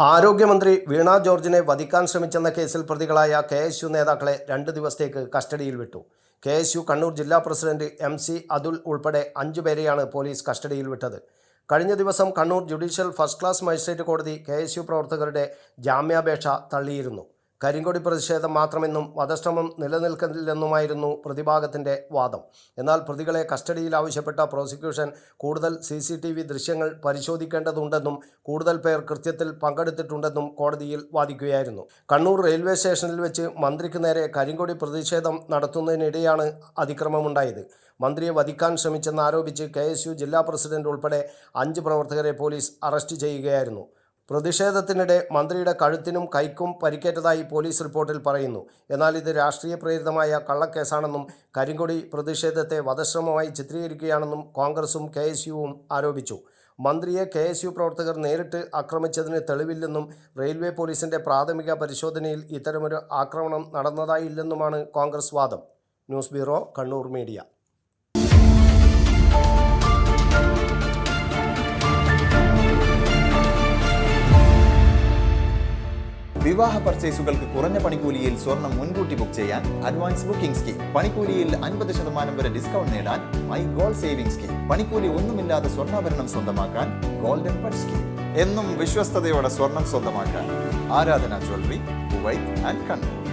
ആരോഗ്യമന്ത്രി വീണ ജോർജിനെ വധിക്കാൻ ശ്രമിച്ചെന്ന കേസിൽ പ്രതികളായ KSU നേതാക്കളെ 2 ദിവസത്തേക്ക് കസ്റ്റഡിയിൽ വിട്ടു. KSU കണ്ണൂർ ജില്ലാ പ്രസിഡന്റ് MC അതുൽ ഉൾപ്പെടെ 5 പേരെയാണ് പോലീസ് കസ്റ്റഡിയിൽ വിട്ടത്. കഴിഞ്ഞ ദിവസം Kannur judicial first class magistrate കോടതി KSU പ്രവർത്തകരുടെ ജാമ്യാപേക്ഷ തള്ളിയിരുന്നു. കരിങ്കൊടി പ്രതിഷേധം മാത്രമെന്നും വധശ്രമം നിലനിൽക്കില്ലെന്നുമായിരുന്നു പ്രതിഭാഗത്തിൻ്റെ വാദം. എന്നാൽ പ്രതികളെ കസ്റ്റഡിയിൽ ആവശ്യപ്പെട്ട പ്രോസിക്യൂഷൻ കൂടുതൽ CCTV ദൃശ്യങ്ങൾ പരിശോധിക്കേണ്ടതുണ്ടെന്നും കൂടുതൽ പേർ കൃത്യത്തിൽ പങ്കെടുത്തിട്ടുണ്ടെന്നും കോടതിയിൽ വാദിക്കുകയായിരുന്നു. കണ്ണൂർ റെയിൽവേ സ്റ്റേഷനിൽ വെച്ച് മന്ത്രിക്ക് നേരെ കരിങ്കൊടി പ്രതിഷേധം നടത്തുന്നതിനിടെയാണ് അതിക്രമമുണ്ടായത്. മന്ത്രിയെ വധിക്കാൻ ശ്രമിച്ചെന്നാരോപിച്ച് KSU ജില്ലാ പ്രസിഡന്റ് ഉൾപ്പെടെ 5 പ്രവർത്തകരെ പോലീസ് അറസ്റ്റ് ചെയ്യുകയായിരുന്നു. പ്രതിഷേധത്തിനിടെ മന്ത്രിയുടെ കഴുത്തിനും കൈക്കും പരിക്കേറ്റതായി പോലീസ് റിപ്പോർട്ടിൽ പറയുന്നു. എന്നാൽ ഇത് രാഷ്ട്രീയ പ്രേരിതമായ കള്ളക്കേസാണെന്നും കരിങ്കൊടി പ്രതിഷേധത്തെ വധശ്രമമായി ചിത്രീകരിക്കുകയാണെന്നും കോൺഗ്രസും KSUവും ആരോപിച്ചു. മന്ത്രിയെ KSU പ്രവർത്തകർ നേരിട്ട് ആക്രമിച്ചതിന് തെളിവില്ലെന്നും റെയിൽവേ പോലീസിൻ്റെ പ്രാഥമിക പരിശോധനയിൽ ഇത്തരമൊരു ആക്രമണം നടന്നതായില്ലെന്നുമാണ് കോൺഗ്രസ് വാദം. News bureau, Kannur media. വിവാഹ പർച്ചേസുകൾക്ക് കുറഞ്ഞ പണിക്കൂലിയിൽ സ്വർണം മുൻകൂട്ടി ബുക്ക് ചെയ്യാൻ അഡ്വാൻസ് ബുക്കിംഗ് സ്കീം. പണിക്കൂലിയിൽ 50% വരെ ഡിസ്കൗണ്ട് നേടാൻ മൈ ഗോൾഡ് സേവിംഗ് സ്കീം. പണിക്കൂലി ഒന്നുമില്ലാതെ സ്വർണ്ണാഭരണം സ്വന്തമാക്കാൻ ഗോൾഡൻ ബഡ് സ്കീം. എന്നും വിശ്വസ്തയോടെ സ്വർണം സ്വന്തമാക്കാൻ ആരാധന ജ്വല്ലറി, കുവൈറ്റ് ആൻഡ് കണ്ണൂർ.